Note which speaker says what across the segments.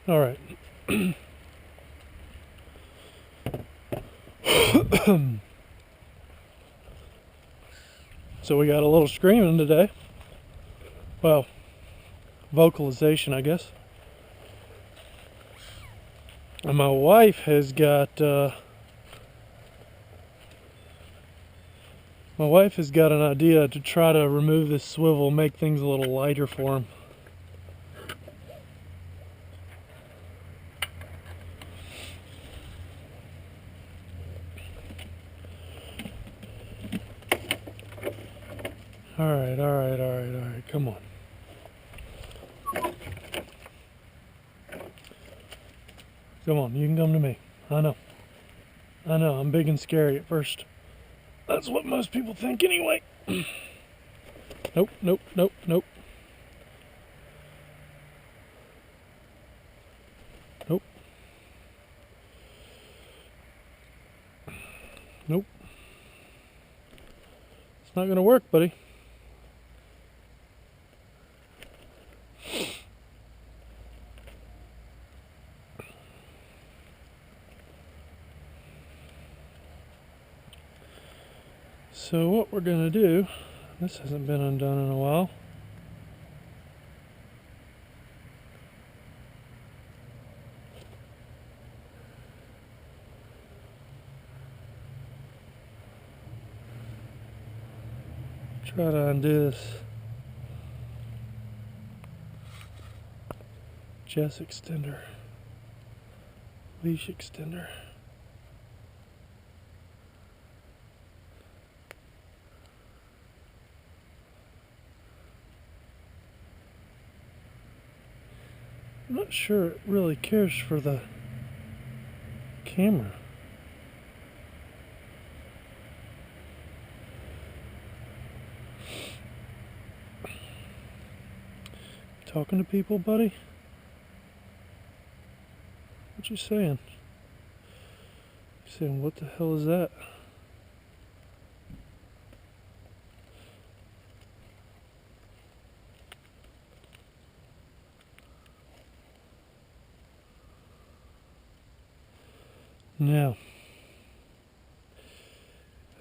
Speaker 1: All right. So we got a little screaming today. Well, vocalization, I guess. And my wife has got an idea to try to remove this swivel, make things a little lighter for him. All right, come on. Come on, you can come to me. I know, I'm big and scary at first. That's what most people think anyway. Nope. Nope. It's not gonna work, buddy. So what we're gonna do, this hasn't been undone in a while. Try to undo this chest extender, leash extender. I'm not sure it really cares for the camera. Talking to people, buddy? What you saying? You saying, what the hell is that? Now,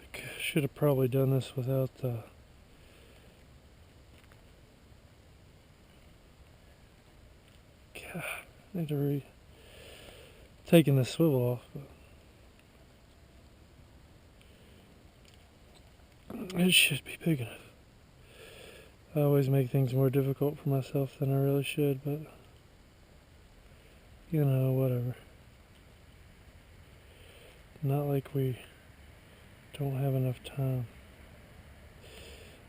Speaker 1: I should have probably done this without I need to taking the swivel off, but it should be big enough. I always make things more difficult for myself than I really should, but you know, whatever. Not like we don't have enough time.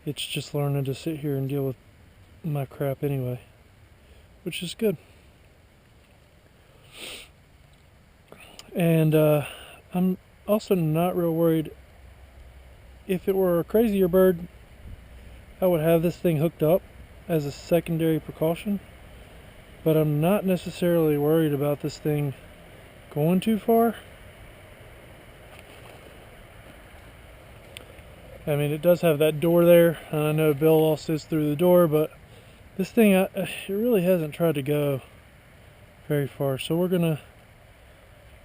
Speaker 1: It's just learning to sit here and deal with my crap anyway, which is good. And I'm also not real worried. If it were a crazier bird, I would have this thing hooked up as a secondary precaution, but I'm not necessarily worried about this thing going too far. I mean, it does have that door there, and I know Bill lost his through the door, but this thing, it really hasn't tried to go very far. So we're gonna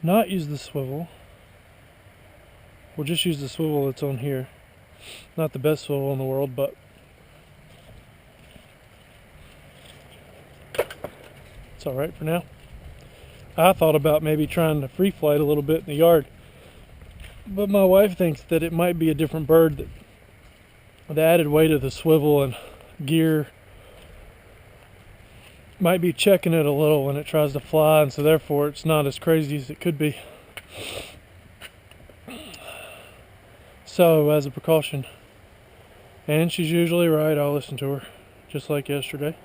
Speaker 1: not use the swivel. We'll just use the swivel that's on here. Not the best swivel in the world, but it's all right for now. I thought about maybe trying to free flight a little bit in the yard, but my wife thinks that it might be a different bird, that the added weight of the swivel and gear might be checking it a little when it tries to fly, and so therefore it's not as crazy as it could be. So as a precaution, and she's usually right, I'll listen to her, just like yesterday.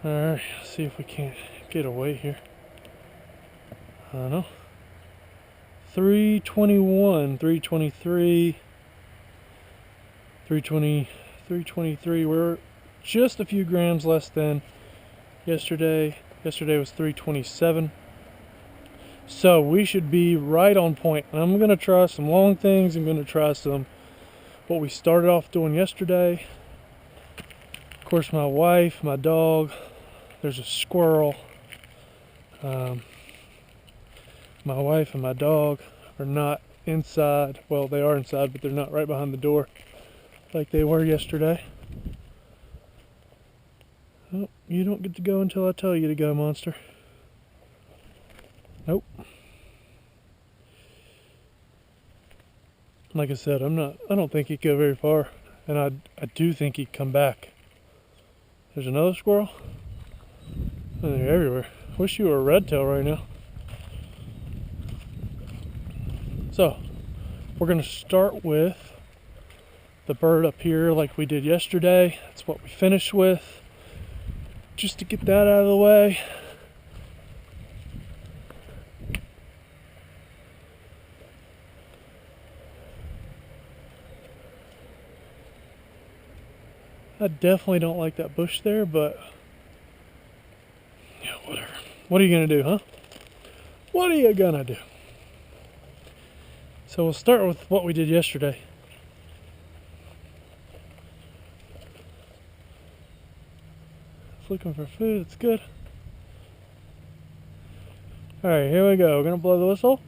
Speaker 1: Alright, see if we can't get away here. I don't know. 321, 323, 320, 323. We're just a few grams less than yesterday. Yesterday was 327. So we should be right on point. And I'm going to try some long things. I'm going to try some what we started off doing yesterday. Of course, my wife, my dog, there's a squirrel. My wife and my dog are not inside. Well, they are inside, but they're not right behind the door like they were yesterday. Oh, you don't get to go until I tell you to go, monster. Nope. Like I said, I don't think he'd go very far. And I do think he'd come back. There's another squirrel. And they're everywhere. Wish you were a red tail right now. So, we're gonna start with the bird up here like we did yesterday. That's what we finished with. Just to get that out of the way. I definitely don't like that bush there, but yeah, whatever. What are you gonna do, huh? What are you gonna do? So we'll start with what we did yesterday. It's looking for food, it's good. Alright, here we go. We're gonna blow the whistle.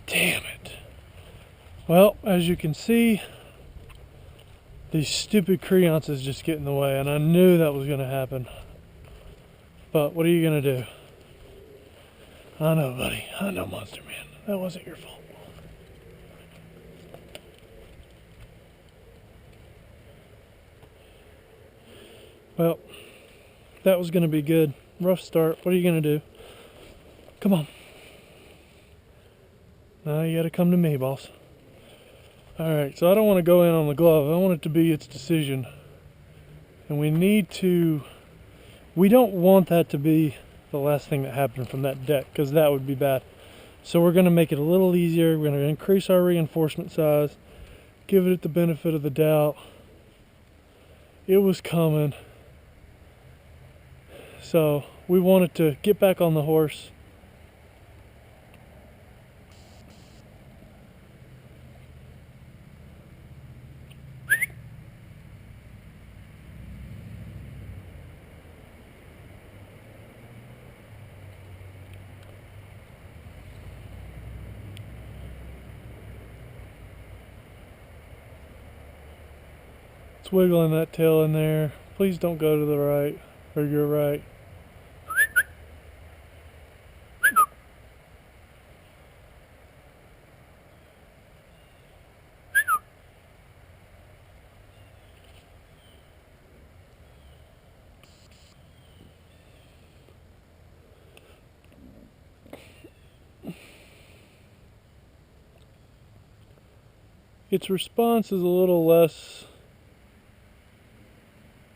Speaker 1: Damn it. Well, as you can see, these stupid creonces just get in the way, and I knew that was going to happen. But what are you going to do? I know, buddy. I know, Monster Man. That wasn't your fault. Well, that was going to be good. Rough start. What are you going to do? Come on. Now you got to come to me, boss. Alright, so I don't want to go in on the glove. I want it to be its decision. And we don't want that to be the last thing that happened from that deck, because that would be bad. So we're going to make it a little easier. We're going to increase our reinforcement size, give it the benefit of the doubt. It was coming. So we wanted to get back on the horse. It's wiggling that tail in there. Please don't go to the right, or your right. Its response is a little less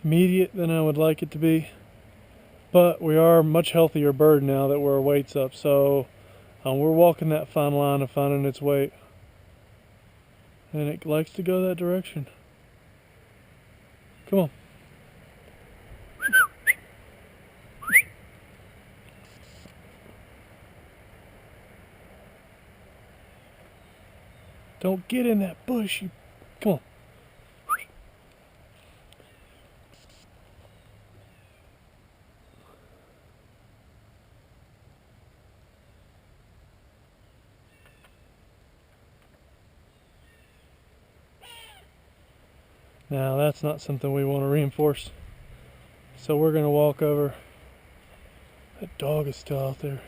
Speaker 1: immediate than I would like it to be, but we are a much healthier bird now that our weight's up, so we're walking that fine line of finding its weight, and it likes to go that direction. Come on. Don't get in that bush. You, come on. Now that's not something we want to reinforce. So we're going to walk over. That dog is still out there.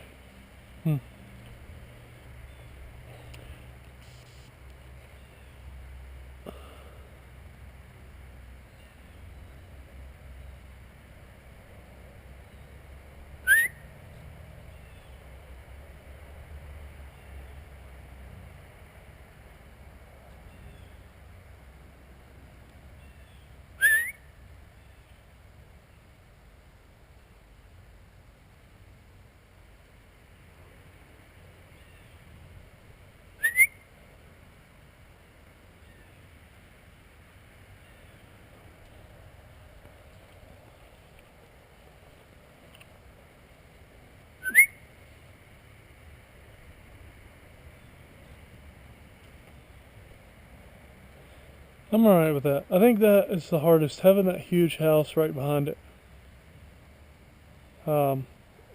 Speaker 1: I'm alright with that. I think that is the hardest, having that huge house right behind it.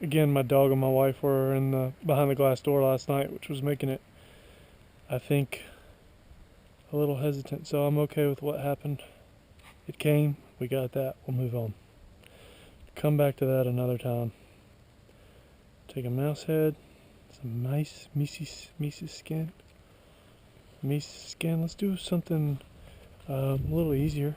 Speaker 1: Again, my dog and my wife were in the behind the glass door last night, which was making it, I think, a little hesitant. So I'm okay with what happened. It came, we got that, we'll move on. Come back to that another time. Take a mouse head, some nice Mises skin. Mises skin, let's do something a little easier.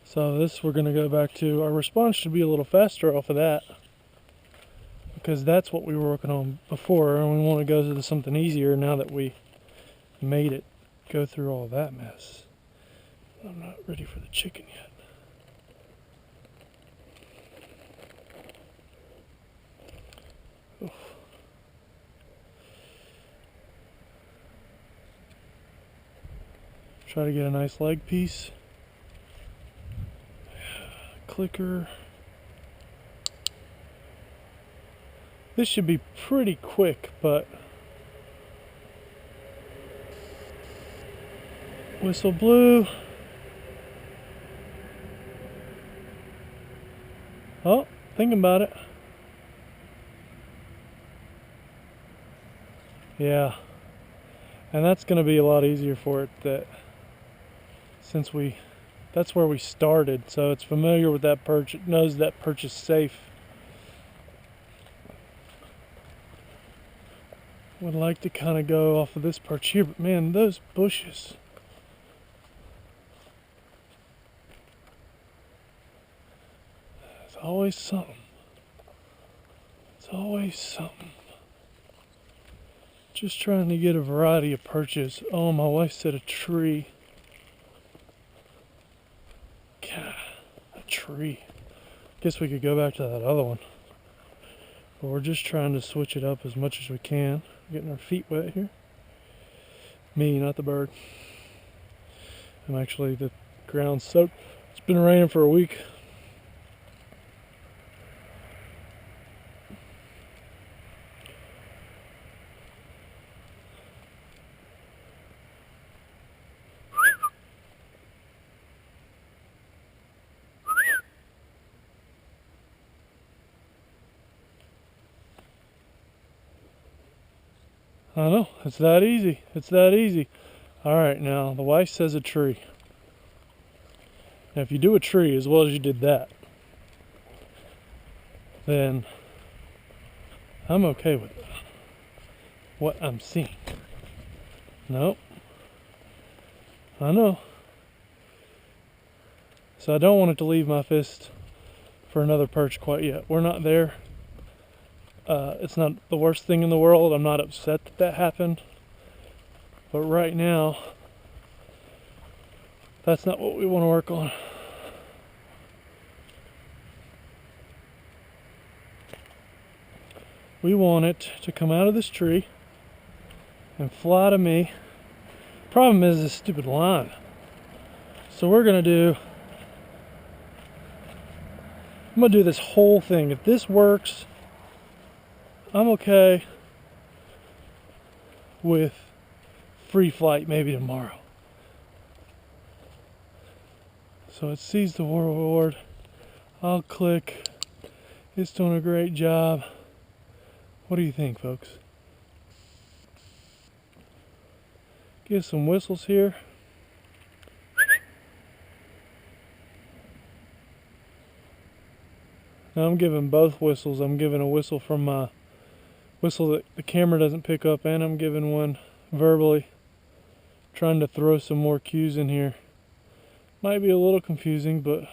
Speaker 1: So this we're going to go back to. Our response should be a little faster off of that, because that's what we were working on before, and we want to go to something easier now that we made it go through all that mess. I'm not ready for the chicken yet. Oof. Try to get a nice leg piece. Clicker. This should be pretty quick, but whistle blew. Oh, thinking about it. Yeah, and that's going to be a lot easier for it, that since that's where we started, so it's familiar with that perch. It knows that perch is safe. Would like to kind of go off of this perch here, but man, those bushes. There's always something. It's always something. Just trying to get a variety of perches. Oh, my wife said a tree. God, a tree. Guess we could go back to that other one. But we're just trying to switch it up as much as we can. Getting our feet wet here. Me, not the bird. I'm actually, the ground's soaked. It's been raining for a week. I know, it's that easy. It's that easy. Alright, now the wife says a tree. Now if you do a tree as well as you did that, then I'm okay with it. What I'm seeing. Nope. I know. So I don't want it to leave my fist for another perch quite yet. We're not there. It's not the worst thing in the world. I'm not upset that that happened. But right now, that's not what we want to work on. We want it to come out of this tree and fly to me. Problem is this stupid line. So we're going to do I'm gonna do this whole thing. If this works, I'm okay with free flight maybe tomorrow. So it sees the reward. I'll click. It's doing a great job. What do you think, folks? Give some whistles here. Now I'm giving both whistles. I'm giving a whistle from my whistle that the camera doesn't pick up, and I'm giving one verbally, trying to throw some more cues in here. Might be a little confusing, but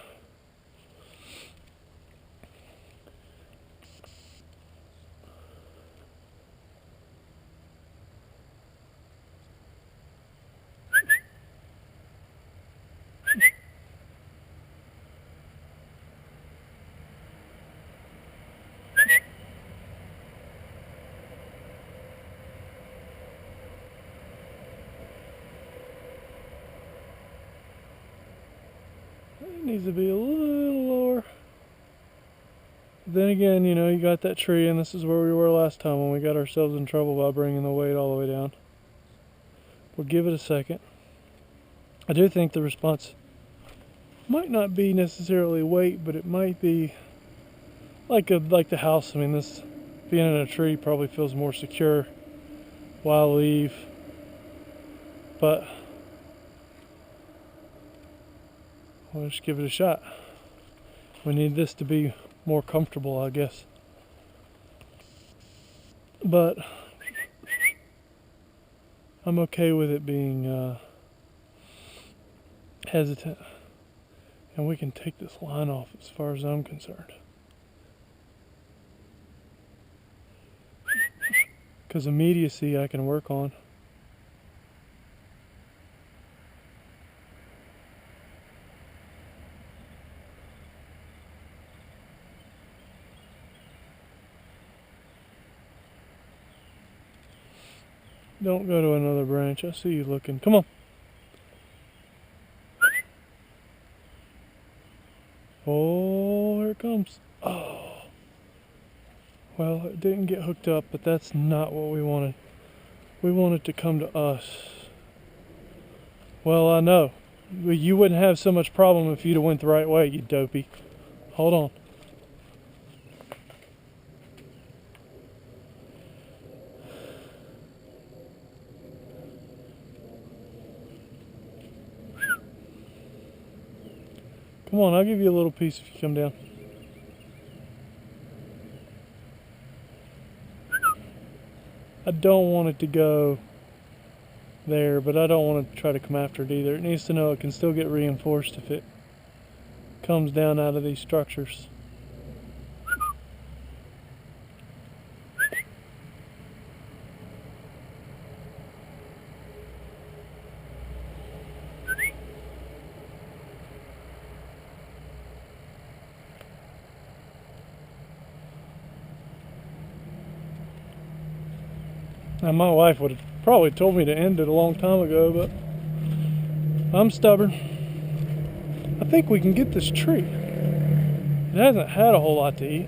Speaker 1: it needs to be a little lower. Then again, you know, you got that tree, and this is where we were last time when we got ourselves in trouble by bringing the weight all the way down. We'll give it a second. I do think the response might not be necessarily weight, but it might be like the house. I mean, this being in a tree probably feels more secure while I leave, but we'll just give it a shot. We need this to be more comfortable, I guess. But I'm okay with it being hesitant. And we can take this line off as far as I'm concerned. Because immediacy I can work on. Don't go to another branch. I see you looking. Come on. Oh, here it comes. Oh. Well, it didn't get hooked up, but that's not what we wanted. We wanted to come to us. Well, I know. You wouldn't have so much problem if you'd have went the right way, you dopey. Hold on. Come on, I'll give you a little piece if you come down. I don't want it to go there, but I don't want to try to come after it either. It needs to know it can still get reinforced if it comes down out of these structures. Now, my wife would have probably told me to end it a long time ago, but I'm stubborn. I think we can get this tree. It hasn't had a whole lot to eat.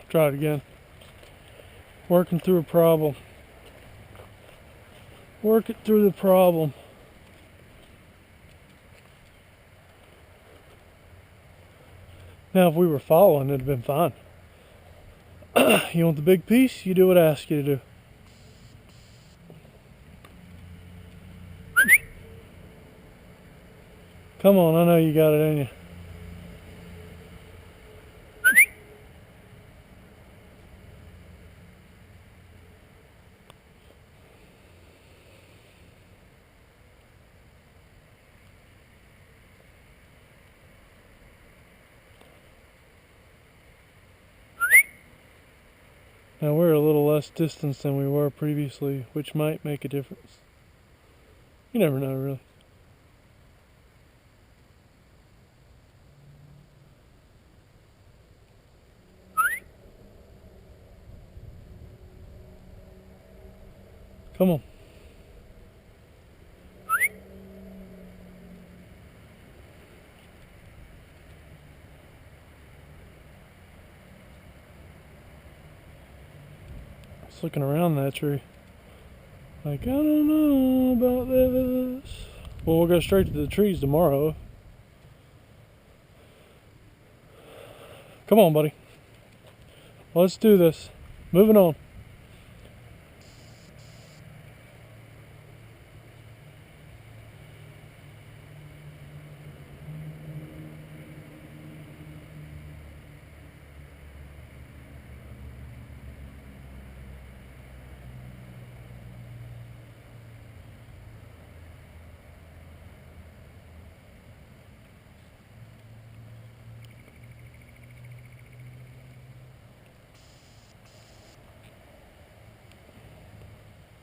Speaker 1: Try it again. Working through a problem. Work it through the problem. Now, if we were following, it'd have been fine. You want the big piece? You do what I ask you to do. Come on, I know you got it in you. Now we're a little less distance than we were previously, which might make a difference. You never know, really. Come on. It's looking around that tree. Like, I don't know about this. Well, we'll go straight to the trees tomorrow. Come on, buddy. Let's do this. Moving on.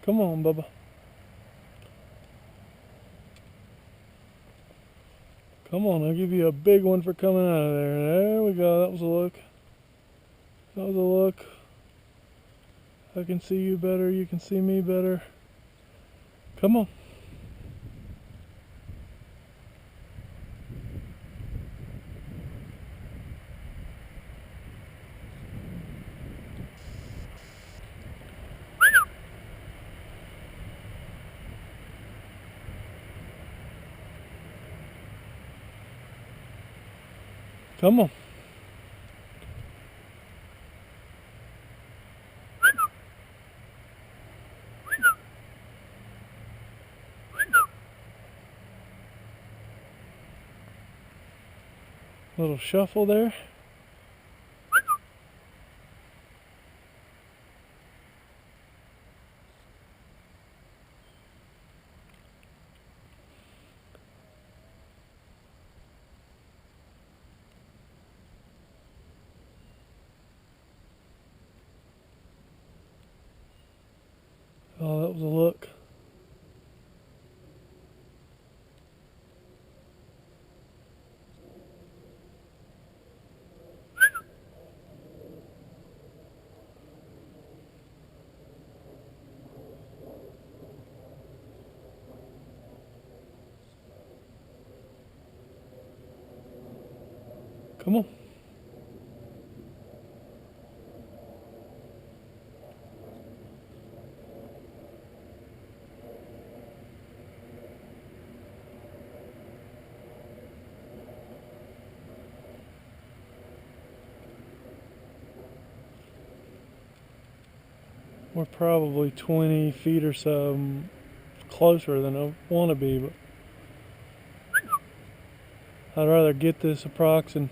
Speaker 1: Come on, Bubba. Come on, I'll give you a big one for coming out of there. There we go. That was a look. That was a look. I can see you better. You can see me better. Come on. Come on. Little shuffle there. Oh, that was a look. Come on. We're probably 20 feet or so closer than I want to be, but I'd rather get this approx and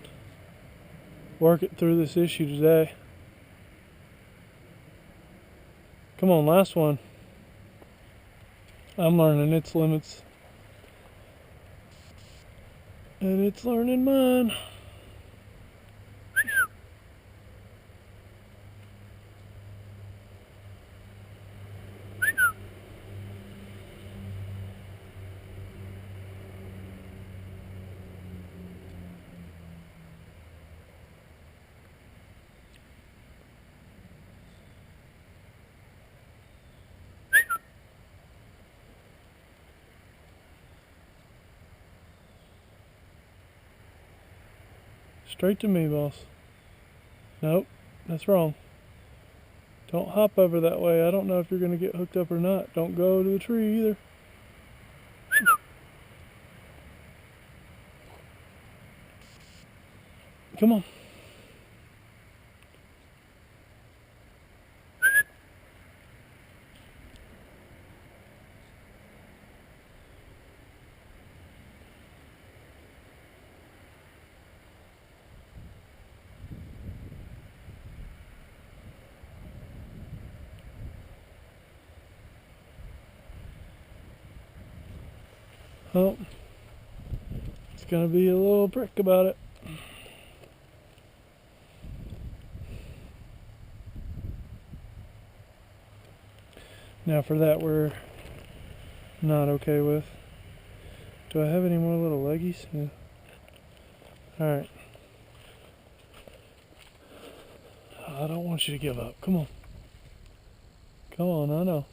Speaker 1: work it through this issue today. Come on, last one. I'm learning its limits. And it's learning mine. Straight to me, boss. Nope, that's wrong. Don't hop over that way. I don't know if you're going to get hooked up or not. Don't go to the tree either. Come on. Oh, it's going to be a little prick about it. Now for that we're not okay with. Do I have any more little leggies? Yeah. Alright. I don't want you to give up. Come on. Come on, I know.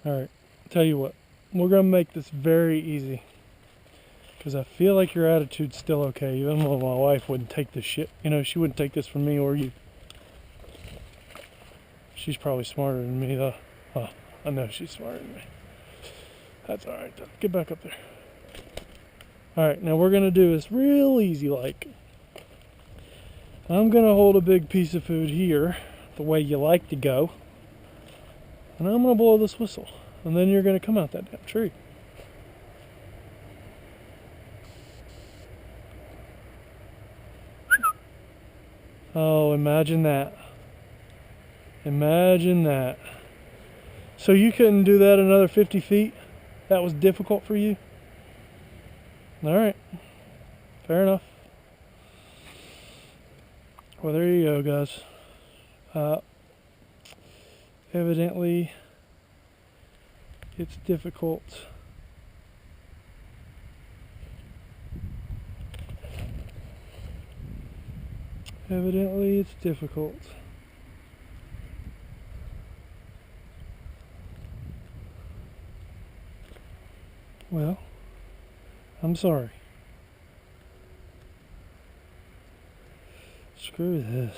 Speaker 1: Alright, tell you what, we're going to make this very easy. Because I feel like your attitude's still okay, even though my wife wouldn't take this shit. You know, she wouldn't take this from me or you. She's probably smarter than me, though. Oh, I know she's smarter than me. That's alright, though. Get back up there. Alright, now we're going to do this real easy like. I'm going to hold a big piece of food here, the way you like to go. And I'm going to blow this whistle. And then you're going to come out that damn tree. Oh, imagine that. Imagine that. So you couldn't do that another 50 feet? That was difficult for you? Alright. Fair enough. Well, there you go, guys. Evidently, it's difficult. Evidently, it's difficult. Well, I'm sorry. Screw this.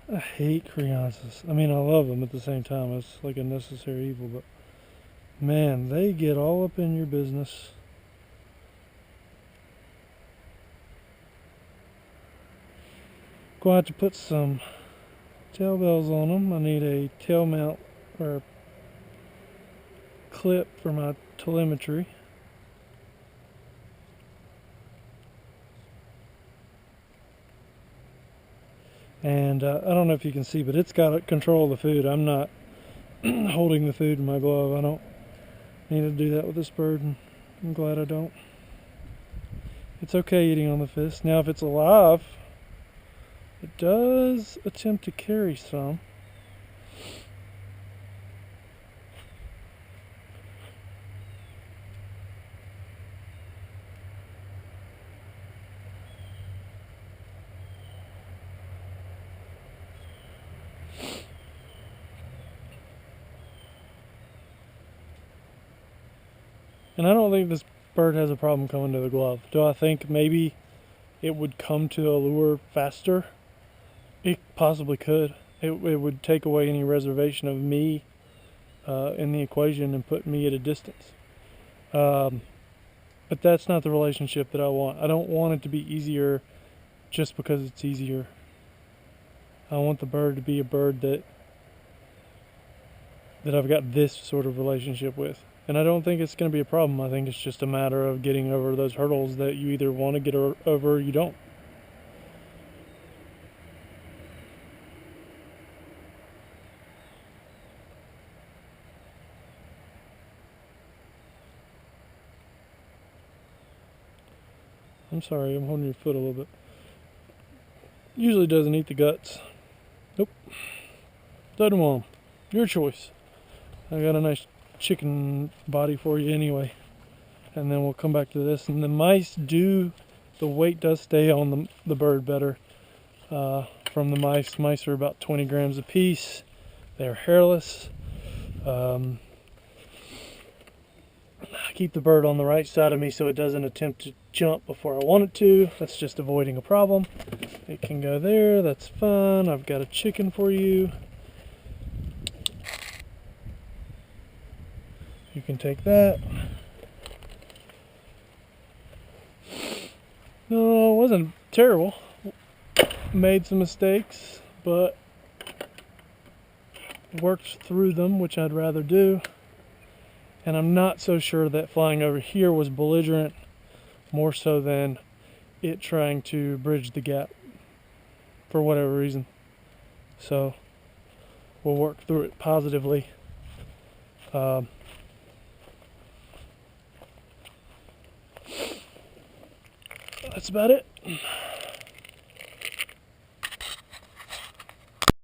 Speaker 1: I hate criances. I mean, I love them at the same time. It's like a necessary evil, but man, they get all up in your business. Going to have to put some tail bells on them. I need a tail mount or clip for my telemetry. And I don't know if you can see, but it's got control of the food. I'm not holding the food in my glove. I don't need to do that with this bird, and I'm glad I don't. It's okay eating on the fist. Now if it's alive, it does attempt to carry some. And I don't think this bird has a problem coming to the glove. Do I think maybe it would come to a lure faster? It possibly could. It would take away any reservation of me in the equation and put me at a distance. But that's not the relationship that I want. I don't want it to be easier just because it's easier. I want the bird to be a bird that I've got this sort of relationship with. And I don't think it's going to be a problem. I think it's just a matter of getting over those hurdles that you either want to get over or you don't. I'm sorry, I'm holding your foot a little bit. Usually doesn't eat the guts. Nope. Doesn't want 'em. Your choice. I got a nice chicken body for you anyway. And then we'll come back to this. And the mice the weight does stay on the bird better from the mice. Mice are about 20 grams a piece. They're hairless. I keep the bird on the right side of me so it doesn't attempt to jump before I want it to. That's just avoiding a problem. It can go there, that's fine. I've got a chicken for you. You can take that. No, it wasn't terrible. Made some mistakes, but worked through them, which I'd rather do. And I'm not so sure that flying over here was belligerent, more so than it trying to bridge the gap for whatever reason. So we'll work through it positively. That's about it.